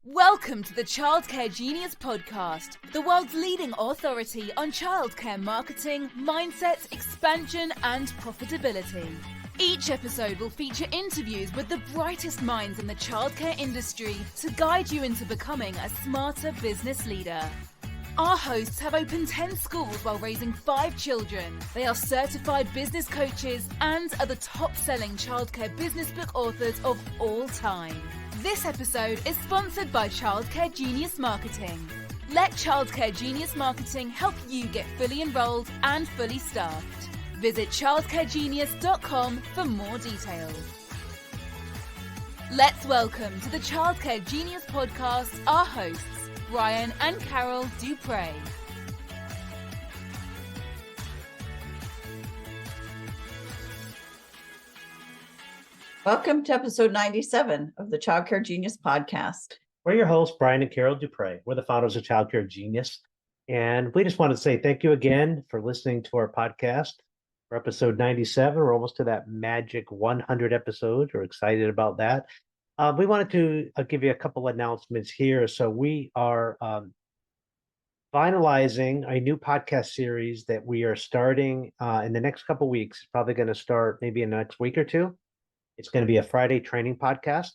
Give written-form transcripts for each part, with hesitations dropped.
Welcome to the Childcare Genius Podcast, the world's leading authority on childcare marketing, mindset, expansion, and profitability. Each episode will feature interviews with the brightest minds in the childcare industry to guide you into becoming a smarter business leader. Our hosts have opened 10 schools while raising 5 children. They are certified business coaches and are the top-selling childcare business book authors of all time. This episode is sponsored by Childcare Genius Marketing. Let Childcare Genius Marketing help you get fully enrolled and fully staffed. Visit childcaregenius.com for more details. Let's welcome to the Childcare Genius Podcast our hosts, Brian and Carol Duprey. Welcome to episode 97 of the Childcare Genius Podcast. We're your hosts, Brian and Carol Duprey. We're the founders of Childcare Genius. And we just want to say thank you again for listening to our podcast. For episode 97, we're almost to that magic 100 episodes. We're excited about that. We wanted to give you a couple announcements here. So we are finalizing a new podcast series that we are starting in the next couple weeks. It's probably going to start maybe in the next week or two. It's going to be a Friday training podcast.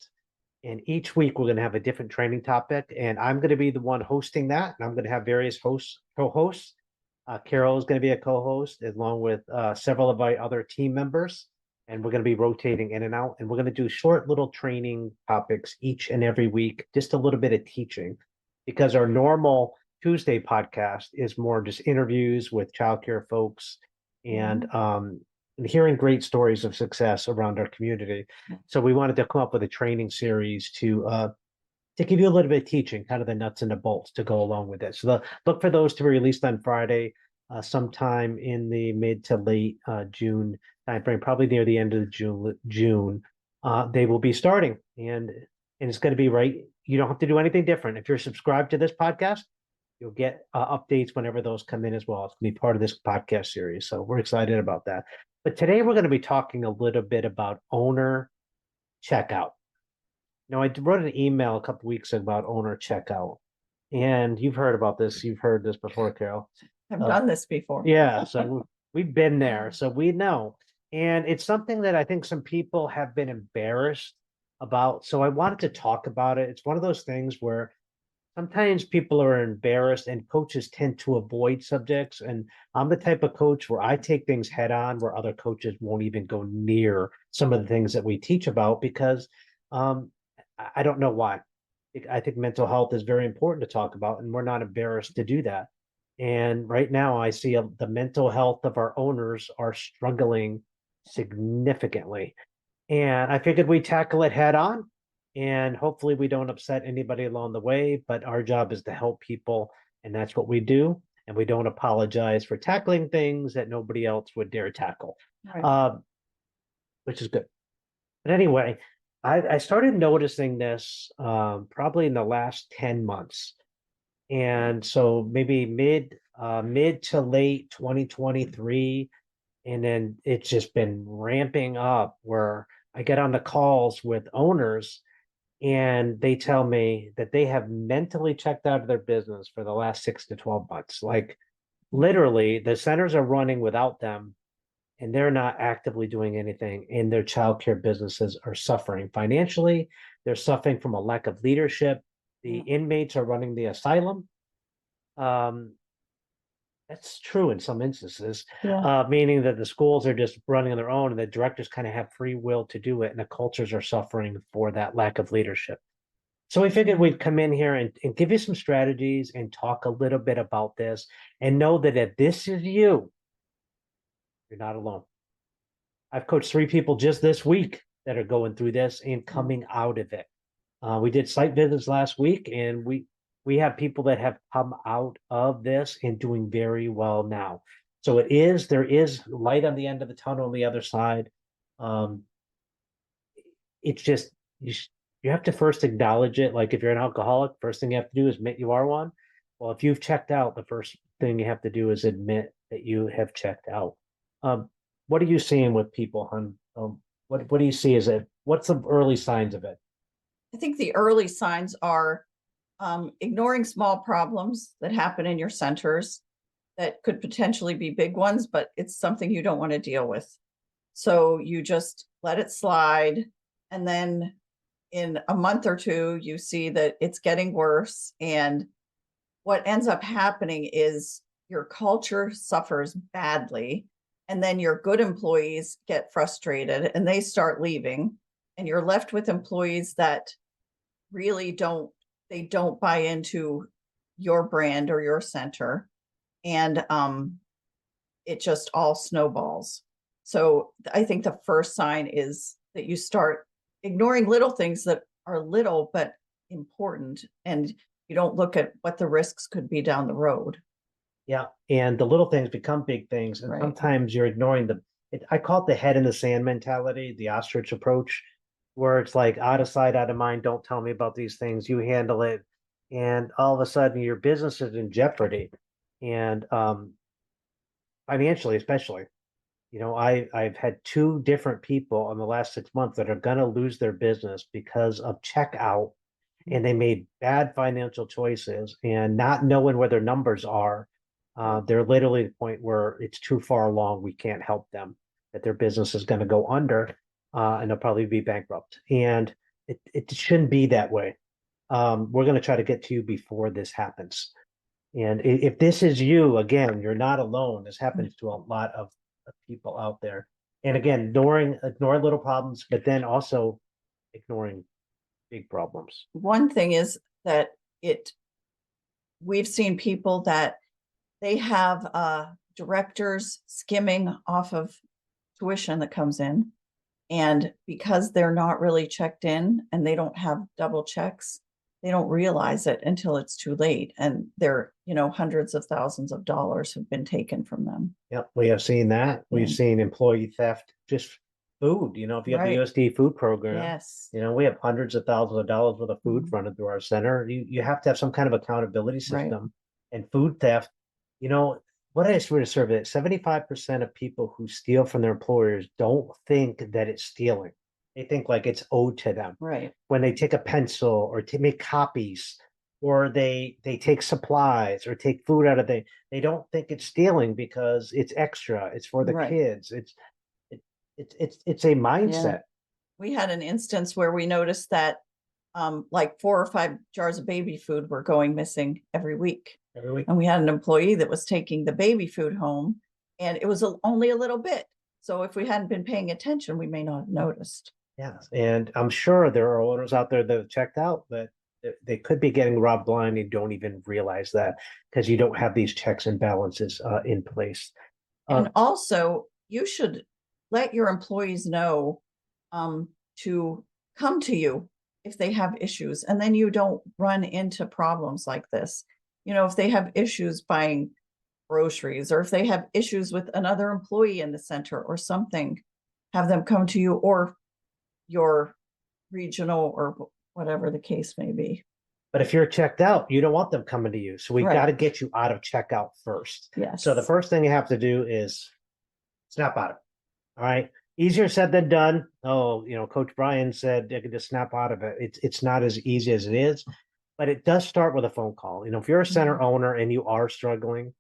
And each week we're going to have a different training topic. And I'm going to be the one hosting that. And I'm going to have various co-hosts. Carol is going to be a co-host along with several of our other team members. And we're going to be rotating in and out. And we're going to do short little training topics each and every week, just a little bit of teaching. Because our normal Tuesday podcast is more just interviews with childcare folks and hearing great stories of success around our community. So we wanted to come up with a training series to give you a little bit of teaching, kind of the nuts and the bolts to go along with it. So look for those to be released on Friday, sometime in the mid to late June timeframe, probably near the end of June. They will be starting, and it's going to be right. You don't have to do anything different. If you're subscribed to this podcast, you'll get updates whenever those come in as well. It's going to be part of this podcast series. So we're excited about that. But today we're going to be talking a little bit about owner checkout. Now, I wrote an email a couple weeks ago about owner checkout, and you've heard about this. You've heard this before, Carol. I've done this before. Yeah, so we've been there, so we know. And it's something that I think some people have been embarrassed about. So I wanted to talk about it. It's one of those things where sometimes people are embarrassed and coaches tend to avoid subjects. And I'm the type of coach where I take things head on, where other coaches won't even go near some of the things that we teach about, because I don't know why. I think mental health is very important to talk about, and we're not embarrassed to do that. And right now I see the mental health of our owners are struggling significantly. And I figured we'd tackle it head on. And hopefully we don't upset anybody along the way, but our job is to help people, and that's what we do. And we don't apologize for tackling things that nobody else would dare tackle, right. Which is good. But anyway, I started noticing this probably in the last 10 months. And so maybe mid to late 2023, and then it's just been ramping up where I get on the calls with owners, and they tell me that they have mentally checked out of their business for the last 6 to 12 months. Like literally, the centers are running without them, and they're not actively doing anything. And their childcare businesses are suffering financially. They're suffering from a lack of leadership. The inmates are running the asylum. That's true in some instances, meaning that the schools are just running on their own, and the directors kind of have free will to do it, and the cultures are suffering for that lack of leadership. So we figured we'd come in here and give you some strategies and talk a little bit about this, and know that if this is you're not alone. I've coached 3 people just this week that are going through this and coming out of it. We did site visits last week, and we have people that have come out of this and doing very well now. So there is light on the end of the tunnel on the other side. It's just, you have to first acknowledge it. Like if you're an alcoholic, first thing you have to do is admit you are one. Well, if you've checked out, the first thing you have to do is admit that you have checked out. What are you seeing with people, hon? What do you see? What's the early signs of it? I think the early signs are ignoring small problems that happen in your centers that could potentially be big ones, but it's something you don't want to deal with. So you just let it slide. And then in a month or two, you see that it's getting worse. And what ends up happening is your culture suffers badly. And then your good employees get frustrated and they start leaving. And you're left with employees that really don't buy into your brand or your center. And it just all snowballs. So I think the first sign is that you start ignoring little things that are little but important, and you don't look at what the risks could be down the road. Yeah, and the little things become big things, and Right. sometimes you're ignoring I call it the head in the sand mentality, the ostrich approach, where it's like out of sight, out of mind. Don't tell me about these things. You handle it, and all of a sudden your business is in jeopardy, and financially, especially. I've had two different people in the last 6 months that are going to lose their business because of checkout, and they made bad financial choices and not knowing where their numbers are. They're literally at the point where it's too far along. We can't help them, that their business is going to go under, and they'll probably be bankrupt. And it shouldn't be that way. We're going to try to get to you before this happens. And if this is you, again, you're not alone. This happens to a lot of people out there. And again, ignoring little problems, but then also ignoring big problems. One thing is that we've seen people that they have directors skimming off of tuition that comes in. And because they're not really checked in and they don't have double checks, they don't realize it until it's too late. And they're, hundreds of thousands of dollars have been taken from them. Yep, we have seen that. We've seen employee theft, just food. If you have the Right. USD food program, Yes. we have hundreds of thousands of dollars worth of food running through our center. You have to have some kind of accountability Right. system. And food theft, what I just read a survey, 75% of people who steal from their employers don't think that it's stealing. They think like it's owed to them. Right. When they take a pencil or to make copies, or they take supplies or take food out of they don't think it's stealing because it's extra. It's for the Right. kids. It's a mindset. We had an instance where we noticed that like 4 or 5 jars of baby food were going missing every week. And we had an employee that was taking the baby food home, and it was only a little bit. So if we hadn't been paying attention, we may not have noticed. Yes, and I'm sure there are owners out there that have checked out, but they could be getting robbed blind and don't even realize that because you don't have these checks and balances in place. And also, you should let your employees know to come to you if they have issues, and then you don't run into problems like this. If they have issues buying groceries, or if they have issues with another employee in the center or something, have them come to you or your regional or whatever the case may be. But if you're checked out, you don't want them coming to you. So we Right. got to get you out of checkout first. Yes. So the first thing you have to do is snap out of it. All right. Easier said than done. Oh, Coach Brian said they could just snap out of it. It's not as easy as it is, but it does start with a phone call. If you're a center owner and you are struggling,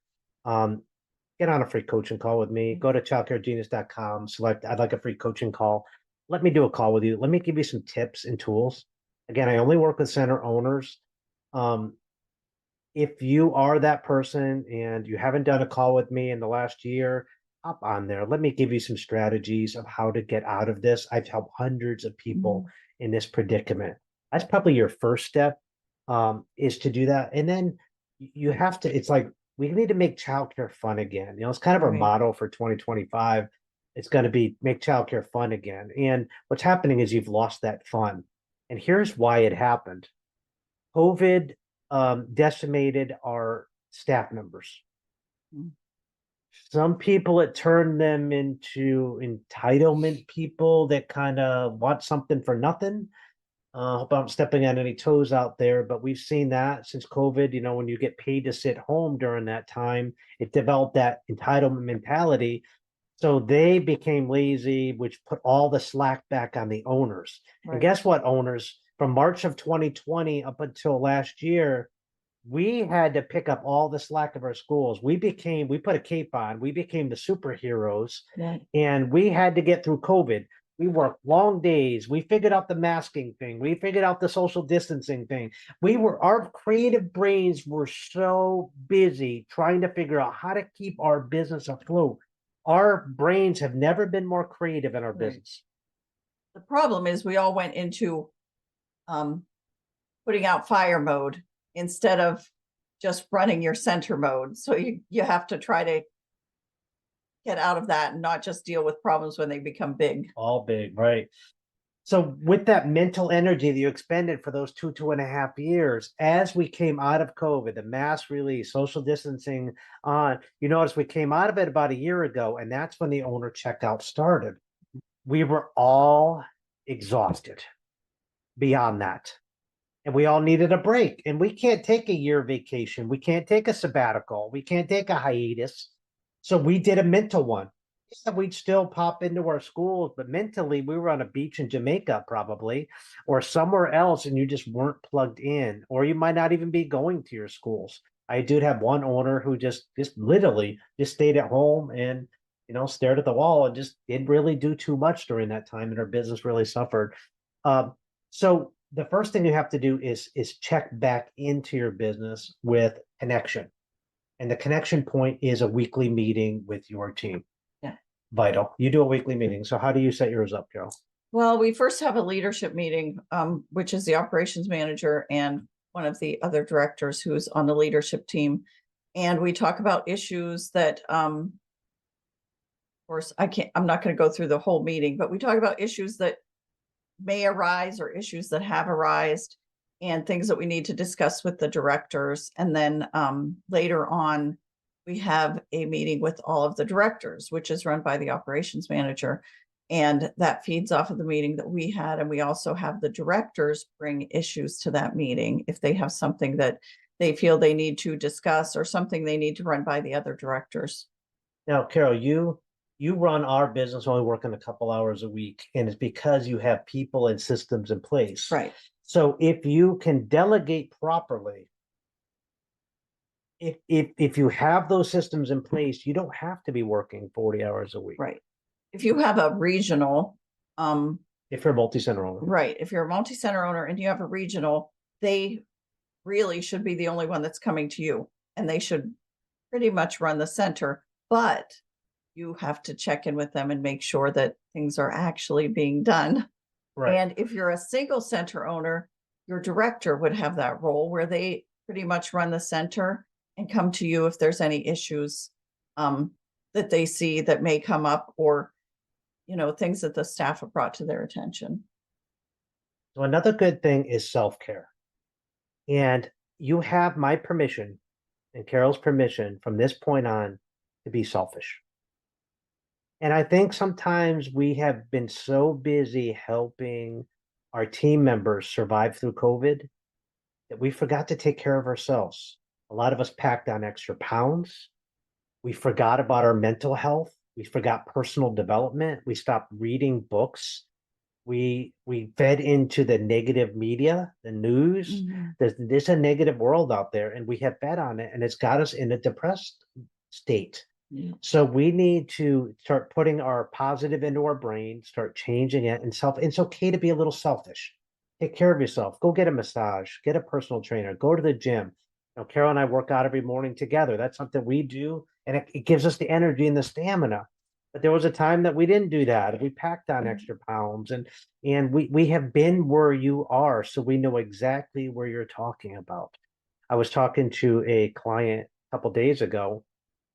get on a free coaching call with me. Go to childcaregenius.com, select I'd like a free coaching call. Let me do a call with you. Let me give you some tips and tools. Again, I only work with center owners. If you are that person and you haven't done a call with me in the last year, hop on there. Let me give you some strategies of how to get out of this. I've helped hundreds of people in this predicament. That's probably your first step, is to do that. And then you have to, it's like, we need to make childcare fun again. It's kind of our Right. motto for 2025. It's going to be make childcare fun again. And what's happening is you've lost that fun. And here's why it happened. COVID decimated our staff members. Some people, it turned them into entitlement people that kind of want something for nothing. Hope I'm stepping on any toes out there, but we've seen that since COVID. When you get paid to sit home during that time, it developed that entitlement mentality. So they became lazy, which put all the slack back on the owners. Right. And guess what, owners? from March of 2020 up until last year, we had to pick up all the slack of our schools. We put a cape on, we became the superheroes, and we had to get through COVID. We worked long days. We figured out the masking thing. We figured out the social distancing thing. Our creative brains were so busy trying to figure out how to keep our business afloat. Our brains have never been more creative in our business. The problem is we all went into putting out fire mode instead of just running your center mode. So you have to try to get out of that and not just deal with problems when they become big. All big, right? So with that mental energy that you expended for those 2.5 years, as we came out of COVID, the mass release, social distancing you notice we came out of it about a year ago, and that's when the owner checkout started. We were all exhausted beyond that. And we all needed a break. And we can't take a year vacation. We can't take a sabbatical. We can't take a hiatus. So we did a mental one. Yeah, we'd still pop into our schools, but mentally we were on a beach in Jamaica probably, or somewhere else, and you just weren't plugged in, or you might not even be going to your schools. I did have one owner who just literally just stayed at home and stared at the wall and just didn't really do too much during that time, and her business really suffered. So the first thing you have to do is check back into your business with connection. And the connection point is a weekly meeting with your team. Yeah. Vital. You do a weekly meeting. So how do you set yours up, Joe? Well, we first have a leadership meeting, which is the operations manager and one of the other directors who's on the leadership team. And we talk about issues that, of course, I'm not going to go through the whole meeting, but we talk about issues that may arise or issues that have arisen and things that we need to discuss with the directors. And then later on, we have a meeting with all of the directors, which is run by the operations manager. And that feeds off of the meeting that we had. And we also have the directors bring issues to that meeting if they have something that they feel they need to discuss or something they need to run by the other directors. Now, Carol, you run our business only working a couple hours a week, and it's because you have people and systems in place. Right. So if you can delegate properly, if you have those systems in place, you don't have to be working 40 hours a week. Right. If you have a regional, if you're a multi-center owner. Right. If you're a multi-center owner and you have a regional, they really should be the only one that's coming to you, and they should pretty much run the center, but you have to check in with them and make sure that things are actually being done. Right. And if you're a single center owner, your director would have that role where they pretty much run the center and come to you if there's any issues that they see that may come up, or things that the staff have brought to their attention. So another good thing is self-care. And you have my permission and Carol's permission from this point on to be selfish. And I think sometimes we have been so busy helping our team members survive through COVID that we forgot to take care of ourselves. A lot of us packed on extra pounds. We forgot about our mental health. We forgot personal development. We stopped reading books. We fed into the negative media, the news. Mm-hmm. There's a negative world out there, and we have fed on it, and it's got us in a depressed state. Yeah. So we need to start putting our positive into our brain, start changing it, and it's okay to be a little selfish. Take care of yourself. Go get a massage, get a personal trainer, go to the gym. Carol and I work out every morning together. That's something we do, and it gives us the energy and the stamina. But there was a time that we didn't do that. We packed on extra pounds, and we have been where you are, so we know exactly where you're talking about. I was talking to a client a couple days ago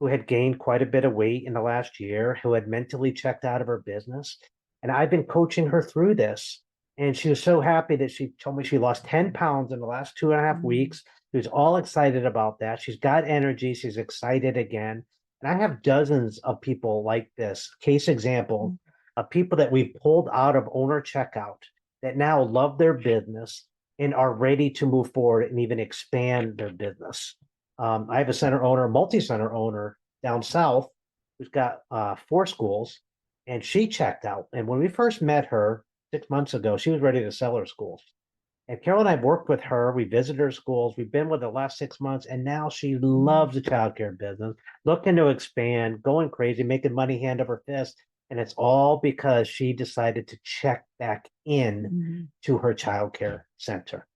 who had gained quite a bit of weight in the last year, who had mentally checked out of her business. And I've been coaching her through this. And she was so happy that she told me she lost 10 pounds in the last 2.5 weeks. She was all excited about that. She's got energy. She's excited again. And I have dozens of people like this, case example of people that we've pulled out of owner checkout that now love their business and are ready to move forward and even expand their business. I have a center owner, multi-center owner down south who's got 4 schools, and she checked out. And when we first met her 6 months ago, she was ready to sell her schools. And Carol and I have worked with her. We visited her schools. We've been with her the last 6 months, and now she loves the childcare business, looking to expand, going crazy, making money hand over fist. And it's all because she decided to check back in to her childcare center.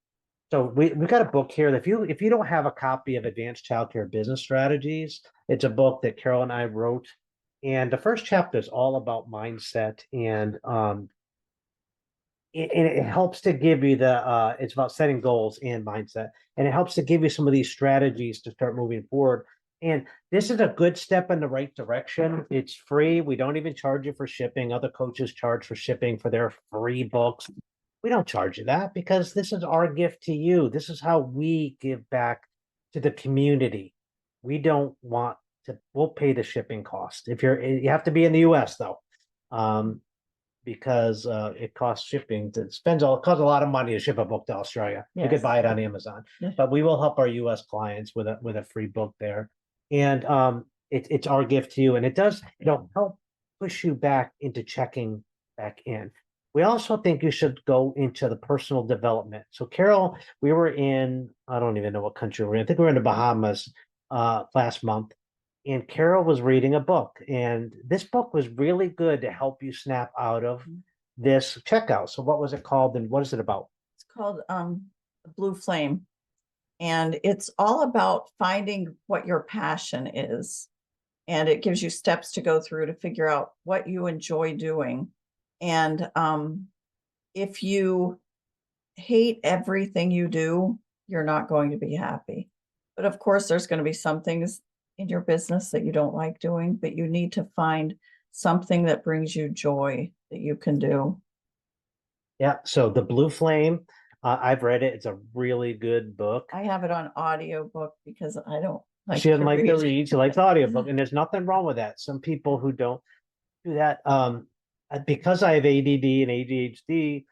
So we've got a book here. If you don't have a copy of Advanced Childcare Business Strategies, it's a book that Carol and I wrote. And the first chapter is all about mindset, and it helps to give you it's about setting goals and mindset, and it helps to give you some of these strategies to start moving forward. And this is a good step in the right direction. It's free. We don't even charge you for shipping. Other coaches charge for shipping for their free books. We don't charge you that because this is our gift to you. This is how we give back to the community. We don't want to, we'll pay the shipping cost. You have to be in the US though. Because it costs shipping. It costs a lot of money to ship a book to Australia. You could buy it on Amazon, but we will help our U.S. clients with a free book there, and it's our gift to you, and it'll help push you back into checking back in. We also think you should go into the personal development. So Carol, we were in, I don't even know what country we're in. I think we were in the Bahamas last month. And Carol was reading a book, and this book was really good to help you snap out of this checkout. So what was it called, and what is it about? It's called The Blue Flame, and it's all about finding what your passion is, and it gives you steps to go through to figure out what you enjoy doing. And if you hate everything you do, you're not going to be happy. But of course, there's going to be some things in your business that you don't like doing, but you need to find something that brings you joy that you can do. Yeah. So The Blue Flame, I've read it. It's a really good book. I have it on audiobook because I don't like she doesn't to like read. to read. She likes audiobook, and there's nothing wrong with that. Some people who don't do that, because I have ADD and ADHD,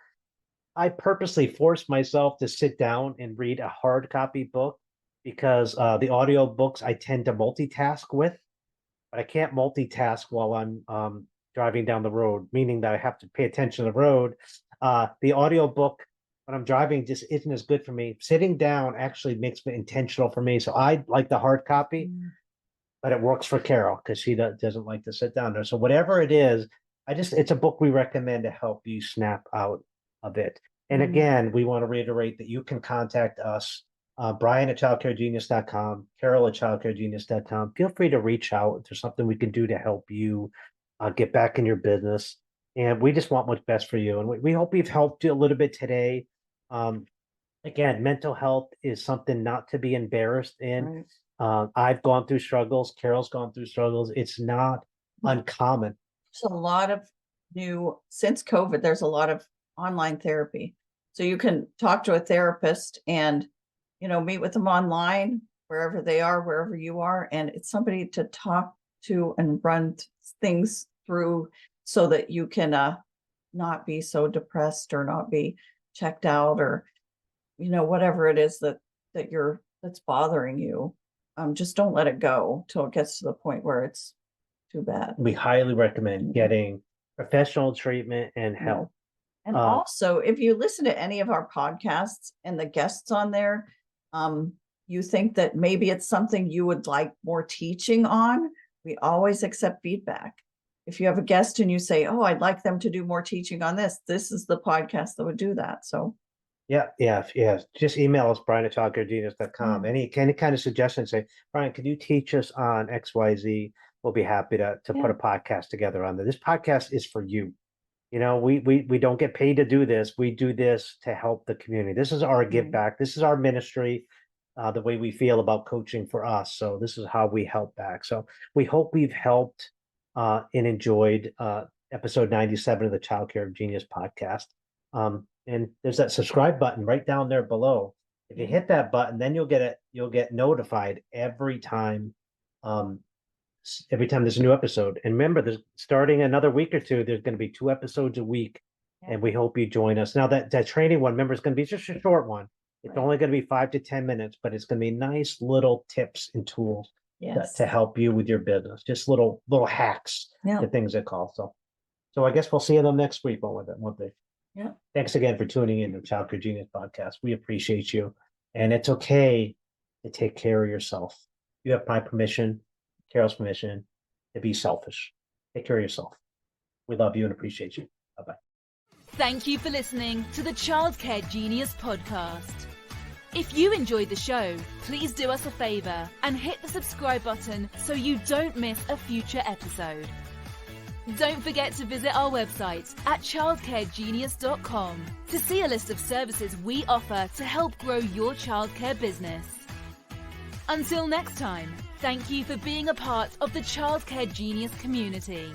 I purposely force myself to sit down and read a hard copy book because the audio books I tend to multitask with, but I can't multitask while I'm driving down the road, meaning that I have to pay attention to the road. The audio book when I'm driving just isn't as good for me. Sitting down actually makes it intentional for me. So I like the hard copy, but it works for Carol because she doesn't like to sit down there. So whatever it is, it's a book we recommend to help you snap out of it. And again, we want to reiterate that you can contact us, Brian at childcaregenius.com, Carol at childcaregenius.com. Feel free to reach out if there's something we can do to help you get back in your business. And we just want what's best for you. And we hope we've helped you a little bit today. Again, mental health is something not to be embarrassed in. Right. I've gone through struggles. Carol's gone through struggles. It's not uncommon. There's a lot of since COVID, there's a lot of online therapy. So you can talk to a therapist and, meet with them online, wherever they are, wherever you are. And it's somebody to talk to and run things through so that you can not be so depressed or not be checked out or, whatever it is that's bothering you. Just don't let it go till it gets to the point where it's too bad. We highly recommend getting professional treatment and help. And also, if you listen to any of our podcasts and the guests on there, you think that maybe it's something you would like more teaching on, we always accept feedback. If you have a guest and you say, oh, I'd like them to do more teaching on this is the podcast that would do that. So yeah. Just email us, Brian at childcaregenius.com. Any kind of suggestion, say, Brian, could you teach us on XYZ? We'll be happy to put a podcast together on that. This podcast is for you. We don't get paid to do this. We do this to help the community. This is our give back. This is our ministry, the way we feel about coaching for us. So this is how we help back. So we hope we've helped and enjoyed episode 97 of the Child Care Genius podcast. And there's that subscribe button right down there below. If you hit that button, then you'll get notified every time there's a new episode. And remember, there's starting another week or two, there's going to be 2 episodes a week. And we hope you join us. Now that training one, remember, it's going to be just a short one. It's only going to be 5 to 10 minutes, but it's going to be nice little tips and tools to help you with your business. Just little hacks, the things they call. So I guess we'll see them next week, won't they? Yeah. Thanks again for tuning in to Childcare Genius Podcast. We appreciate you. And it's okay to take care of yourself. You have my permission, Carol's permission, to be selfish. Take care of yourself. We love you and appreciate you. Bye-bye. Thank you for listening to the Childcare Genius Podcast. If you enjoyed the show, please do us a favor and hit the subscribe button so you don't miss a future episode. Don't forget to visit our website at childcaregenius.com to see a list of services we offer to help grow your childcare business. Until next time, thank you for being a part of the Childcare Genius community.